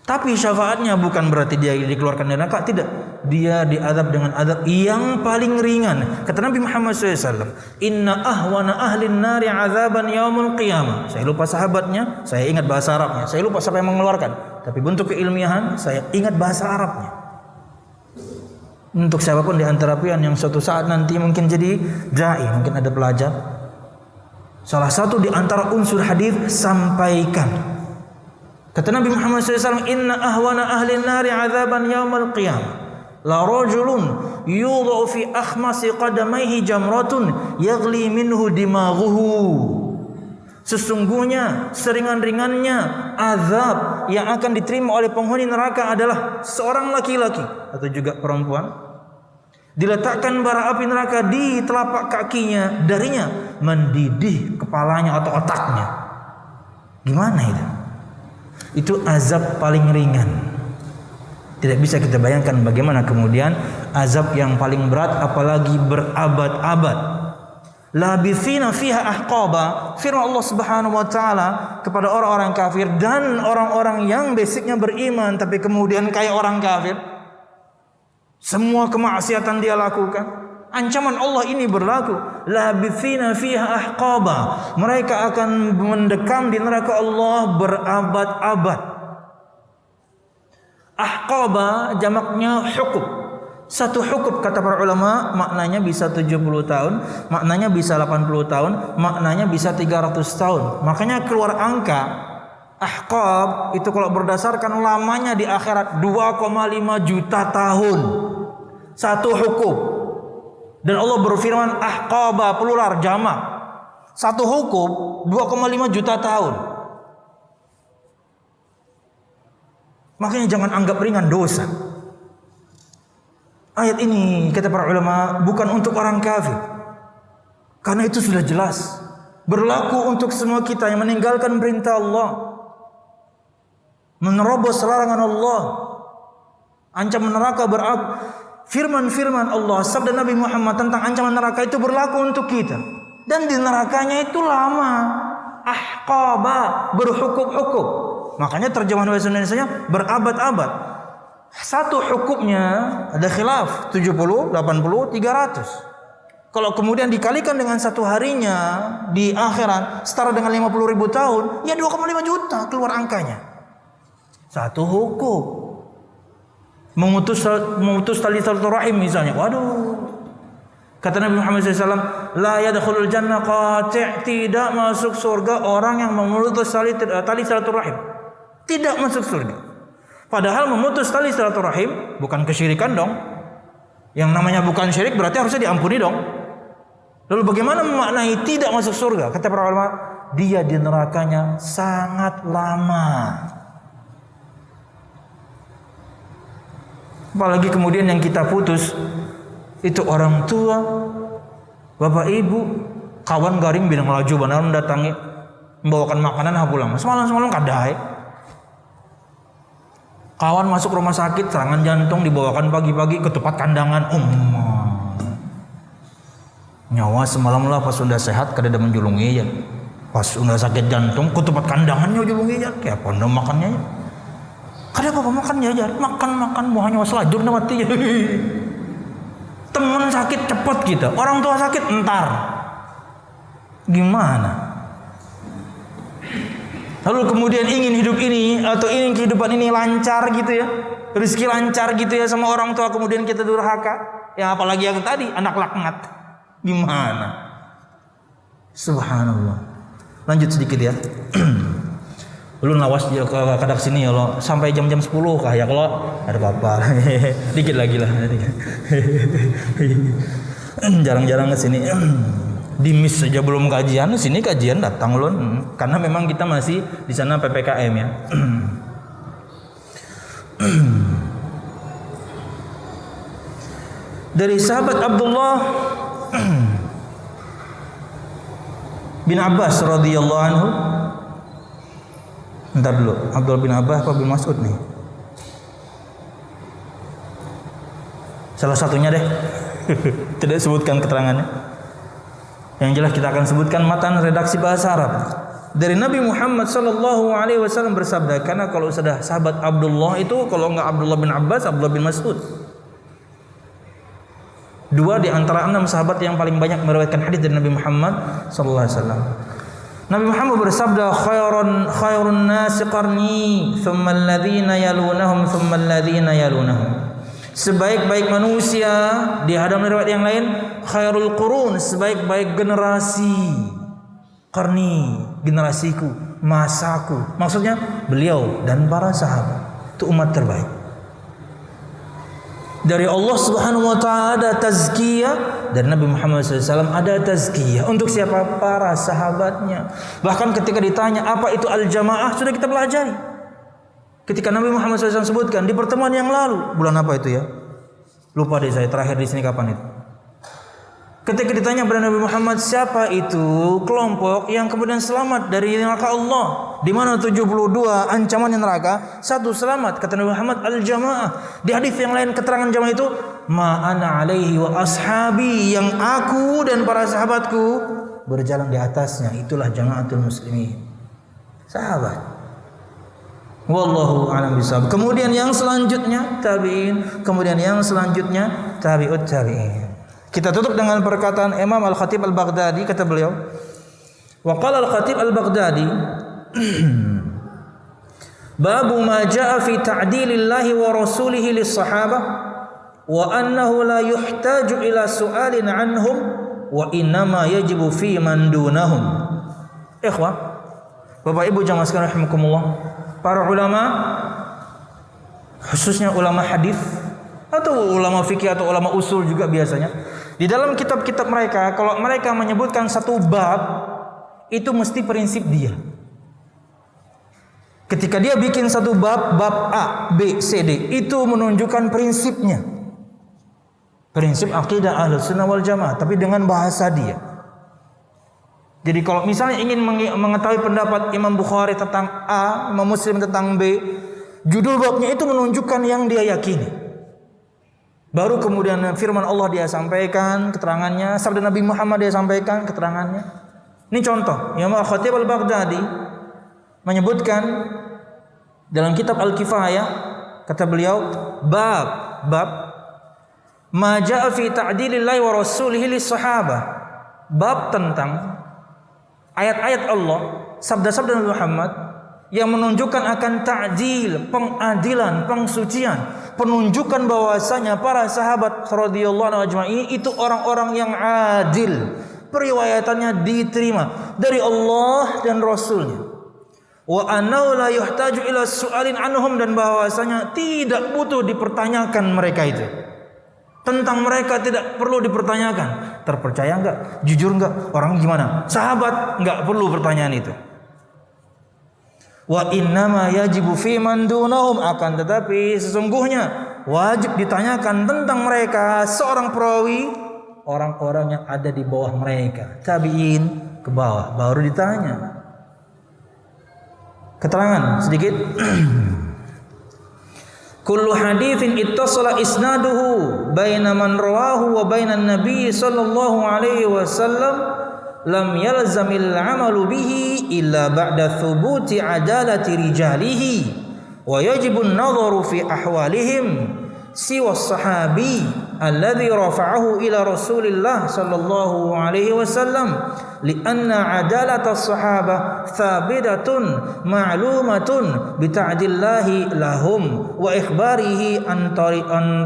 Tapi syafaatnya bukan berarti dia dikeluarkan dari neraka, tidak. Dia diazab dengan azab yang paling ringan. Kata Nabi Muhammad SAW, Inna ahwana ahlin nari azaban yaumul qiyamah. Saya lupa sahabatnya, saya ingat bahasa Arabnya. Saya lupa siapa yang mengeluarkan. Tapi bentuk keilmiahan, saya ingat bahasa Arabnya. Untuk siapapun di antara pian yang suatu saat nanti mungkin jadi dai, mungkin ada pelajar. Salah satu di antara unsur hadis sampaikan. Kata Nabi Muhammad SAW, Inna ahwana ahlin nari azaban yaumal qiyamah la rajulun yudha'u fi akhmasi qadamaihi jamratun yaghli minhu dimaghuhu. Sesungguhnya seringan-ringannya azab yang akan diterima oleh penghuni neraka adalah seorang laki-laki atau juga perempuan diletakkan bara api neraka di telapak kakinya, darinya mendidih kepalanya atau otaknya. Gimana itu? Itu azab paling ringan. Tidak bisa kita bayangkan bagaimana kemudian azab yang paling berat, apalagi berabad-abad. Labithina fiha ahqaba, firman Allah Subhanahu wa taala kepada orang-orang kafir dan orang-orang yang basicnya beriman tapi kemudian kayak orang kafir, semua kemaksiatan dia lakukan. Ancaman Allah ini berlaku. Labithina fiha ahqaba, mereka akan mendekam di neraka Allah berabad-abad. Ahqaba jamaknya huqub. Satu hukum kata para ulama maknanya bisa 70 tahun, maknanya bisa 80 tahun, maknanya bisa 300 tahun. Makanya keluar angka ahqab itu kalau berdasarkan lamanya di akhirat 2,5 juta tahun. Satu hukum. Dan Allah berfirman ahqaba plural jamak. Satu hukum 2,5 juta tahun. Makanya jangan anggap ringan dosa. Ayat ini kata para ulama bukan untuk orang kafir. Karena itu sudah jelas berlaku untuk semua kita yang meninggalkan perintah Allah, menerobos larangan Allah, ancaman neraka firman-firman Allah, sabda Nabi Muhammad tentang ancaman neraka itu berlaku untuk kita. Dan di nerakanya itu lama, ahqaba, berhukum-hukum. Makanya terjemahan bahasa Indonesianya berabad-abad. Satu hukumnya ada khilaf 70, 80, 300. Kalau kemudian dikalikan dengan satu harinya di akhirat setara dengan 50.000 tahun, ya 2,5 juta keluar angkanya. Satu hukum. Memutus tali silaturahim misalnya. Waduh. Kata Nabi Muhammad SAW, la yadkhulul jannah qati', tidak masuk surga orang yang memutus tali silaturahim. Tidak masuk surga. Padahal memutus tali silaturahim bukan kesyirikan dong. Yang namanya bukan syirik berarti harusnya diampuni dong. Lalu bagaimana memaknai tidak masuk surga? Kata para ulama, dia di nerakanya sangat lama. Apalagi kemudian yang kita putus itu orang tua, bapak ibu, kawan garing bidang laju benar mendatangi, membawakan makanan pulang. Semalam kadai. Kawan masuk rumah sakit, serangan jantung, dibawakan pagi-pagi ke tempat kandangan. Nyawa semalam lah pas sudah sehat kada ada menjulungi ya. Pas sudah sakit jantung ke tempat kandangannya julungi ya. Kayak apa makannya ya. Kada apa makannya ya. Makan buahnya selajur na mati. Teman sakit cepat kita, orang tua sakit entar. Gimana? Lalu kemudian ingin hidup ini atau ingin kehidupan ini lancar gitu ya, rezeki lancar gitu ya sama orang tua, kemudian kita durhaka. Ya apalagi yang tadi anak laknat, gimana? Subhanallah. Lanjut sedikit ya. Lu nawas dia ke kadak sini ya lo sampai jam-jam 10 kah ya kalau ada apa-apa. Dikit lagi lah. Jarang-jarang ke sini. Di miss saja belum kajian, sini kajian datang loh, karena memang kita masih di sana PPKM ya. Dari sahabat Abdullah bin Abbas radhiyallahu anhu. Entar dulu, Abdullah bin Abbas apa bin Mas'ud nih? Salah satunya deh. Tidak sebutkan keterangannya. Yang jelas kita akan sebutkan matan redaksi bahasa Arab. Dari Nabi Muhammad sallallahu alaihi wasallam bersabda, karena kalau sudah sahabat Abdullah itu kalau enggak Abdullah bin Abbas, Abdullah bin Mas'ud. Dua di antara 6 sahabat yang paling banyak meriwayatkan hadis dari Nabi Muhammad sallallahu alaihi wasallam. Nabi Muhammad bersabda, khairun nasi qarni, thumma alladhina yalunahum, thumma alladhina yalunahum. Sebaik-baik manusia di hadapan riwayat yang lain, khairul qurun, sebaik-baik generasi. Qarni, generasiku, masaku. Maksudnya beliau dan para sahabat. Itu umat terbaik. Dari Allah Subhanahu wa taala ada tazkiyah, dari Nabi Muhammad SAW ada tazkiyah. Untuk siapa? Para sahabatnya. Bahkan ketika ditanya apa itu al-jamaah, sudah kita pelajari. Ketika Nabi Muhammad SAW sebutkan di pertemuan yang lalu, bulan apa itu ya? Lupa deh saya terakhir di sini kapan itu. Ketika ditanya kepada Nabi Muhammad, siapa itu kelompok yang kemudian selamat dari neraka Allah? Di mana 72 ancaman neraka, satu selamat. Kata Nabi Muhammad, al-jamaah. Di hadis yang lain keterangan jamaah itu, ma ana alaihi wa ashabi, yang aku dan para sahabatku berjalan di atasnya, itulah jamaatul muslimin. Sahabat. Wallahu a'lam bishawab. Kemudian yang selanjutnya tabi'in, kemudian yang selanjutnya tabi'ut tabi'in. Kita tutup dengan perkataan Imam Al-Khatib Al-Baghdadi, kata beliau, wa qala Al-Khatib Al-Baghdadi, babu ma jaa fi ta'dilillahi wa rasulihi lis-sahabah wa annahu la yuhtaju ila su'alin anhum wa innama yajibu fi man dunahum. Ikhwah, Bapak Ibu jamaah sekalian rahimakumullah, para ulama khususnya ulama hadis atau ulama fikih atau ulama usul juga biasanya di dalam kitab-kitab mereka, kalau mereka menyebutkan satu bab, itu mesti prinsip dia. Ketika dia bikin satu bab, bab A, B, C, D, itu menunjukkan prinsipnya. Prinsip akidah Ahlussunnah wal Jamaah, tapi dengan bahasa dia. Jadi kalau misalnya ingin mengetahui pendapat Imam Bukhari tentang A, Imam Muslim tentang B, judul babnya itu menunjukkan yang dia yakini. Baru kemudian firman Allah dia sampaikan keterangannya, sabda Nabi Muhammad dia sampaikan keterangannya. Ini contoh, Imam Al-Khatib Al-Baghdadi menyebutkan dalam kitab Al-Kifayah, kata beliau, bab ma jaa fi ta'dilillahi wa rasulihi lis-sahabah, bab tentang ayat-ayat Allah, sabda-sabda Nabi Muhammad yang menunjukkan akan ta'dil, pengadilan, pengsucian, penunjukan bahwasanya para sahabat radhiyallahu anhum ajma'in itu orang-orang yang adil, periwayatannya diterima dari Allah dan Rasulnya. Wa annahu la yuhtaju ila su'alin anhum, dan bahwasanya tidak butuh dipertanyakan mereka itu. Tentang mereka tidak perlu dipertanyakan. Terpercaya enggak? Jujur enggak? Orang gimana? Sahabat enggak perlu pertanyaan itu. Wa innama yajibu fi man dunahum, akan tetapi sesungguhnya wajib ditanyakan tentang mereka seorang perawi, orang-orang yang ada di bawah mereka, tabi'in ke bawah, baru ditanya. Keterangan sedikit. Kullu haditsin ittasala isnaduhu baina man rawahu wa baina an-nabi sallallahu alaihi wasallam lam yalzamil 'amalu bihi illa ba'da thubuti adalati rijalihi wa yajibu an-nadharu fi ahwalihim siwa as-sahabi alladhi rafa'ahu ila Rasulillah sallallahu alaihi wasallam lianna adalata as-sahaba thabitatun ma'lumatun bita'dillahi lahum wa ikhbarihi an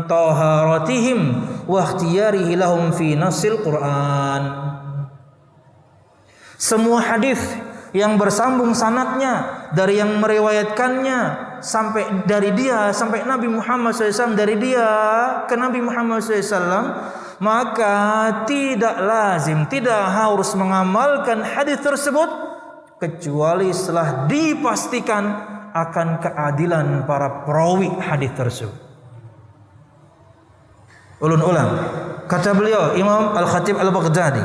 taharatihim wa ikhtiyarihi lahum fi nassil Qur'an. Semua hadis yang bersambung sanadnya dari yang meriwayatkannya sampai dari dia sampai Nabi Muhammad SAW, dari dia ke Nabi Muhammad SAW, maka tidak lazim, tidak harus mengamalkan hadis tersebut kecuali setelah dipastikan akan keadilan para perawi hadis tersebut. Ulun-ulang, kata beliau Imam Al-Khatib Al-Baghdadi,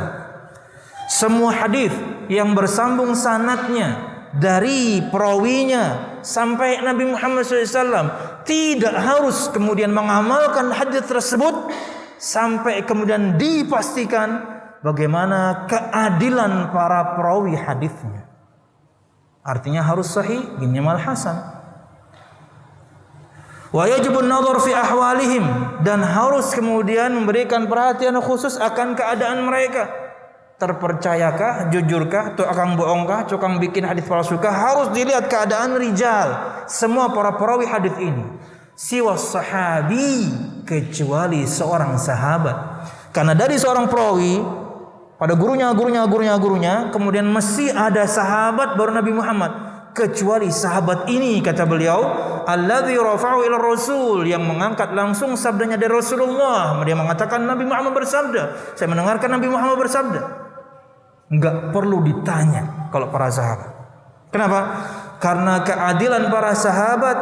semua hadis yang bersambung sanadnya dari perawinya sampai Nabi Muhammad SAW, tidak harus kemudian mengamalkan hadis tersebut sampai kemudian dipastikan bagaimana keadilan para perawi hadisnya. Artinya harus sahih minimal hasan. Wa yajibun nadhar fi ahwalihim, dan harus kemudian memberikan perhatian khusus akan keadaan mereka. Terpercayakah, jujurkah, tukang bohongkah, tukang bikin hadis palsukah, harus dilihat keadaan rijal, semua para perawi hadis ini. Siwa sahabi, kecuali seorang sahabat. Karena dari seorang perawi pada gurunya, kemudian mesti ada sahabat baru Nabi Muhammad. Kecuali sahabat ini, kata beliau, alladzi rafa'u ila Rasul, yang mengangkat langsung sabdanya dari Rasulullah. Dia mengatakan Nabi Muhammad bersabda, saya mendengarkan Nabi Muhammad bersabda. Enggak perlu ditanya kalau para sahabat. Kenapa? Karena keadilan para sahabat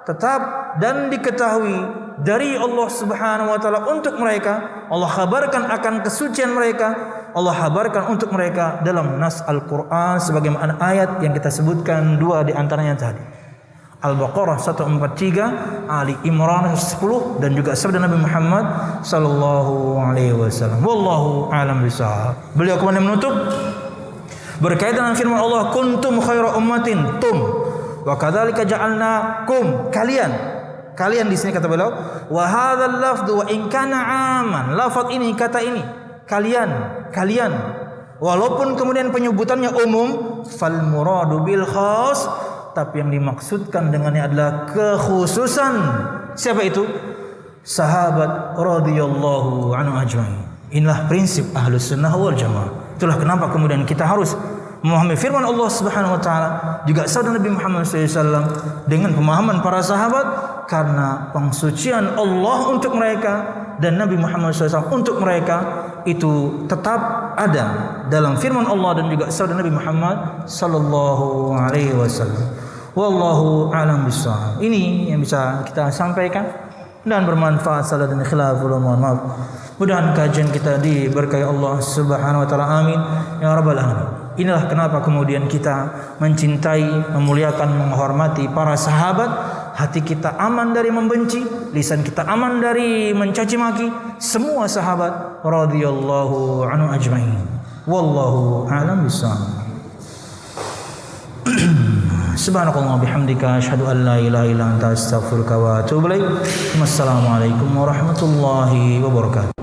tetap dan diketahui dari Allah Subhanahu wa taala untuk mereka. Allah kabarkan akan kesucian mereka. Allah kabarkan untuk mereka dalam nas Al-Qur'an sebagaimana ayat yang kita sebutkan dua di antaranya tadi. Al-Baqarah 143, Ali Imran 10, dan juga sabda Nabi Muhammad sallallahu alaihi wasallam. Wallahu a'lam bishawab. Beliau kemudian menutup berkaitan dengan firman Allah, kuntum khaira ummatin tum wa kadzalika ja'alnakum, kalian di sini kata beliau, wa hadzal lafdhu wa in kana 'aman, lafaz ini, kata ini, kalian walaupun kemudian penyebutannya umum, fal muradu bil khas, tapi yang dimaksudkan dengannya adalah kekhususan. Siapa itu? sahabat radhiyallahu anhu ajmain. Inilah prinsip Ahlus Sunnah wal Jamaah. Itulah kenapa kemudian kita harus memahami firman Allah Subhanahu wa taala, juga sabda Nabi Muhammad SAW dengan pemahaman para sahabat, karena pengsucian Allah untuk mereka dan Nabi Muhammad SAW untuk mereka itu tetap ada dalam firman Allah dan juga sabda Nabi Muhammad sallallahu alaihi wasallam. Wallahu a'lam bishawab. Ini yang bisa kita sampaikan dan bermanfaat. Salah dan khilaf, mohon maaf. Mudah-mudahan kajian kita diberkahi Allah Subhanahu wa taala. Amin ya rabbal alamin. Inilah kenapa kemudian kita mencintai, memuliakan, menghormati para sahabat. Hati kita aman dari membenci, lisan kita aman dari mencaci maki semua sahabat radhiyallahu anhu ajmain. Wallahu a'lam bishawab. Subhanakallah bihamdika asyhadu an la ilaha illa anta astaghfiruka wa atubu ilaik. Wassalamualaikum warahmatullahi wabarakatuh.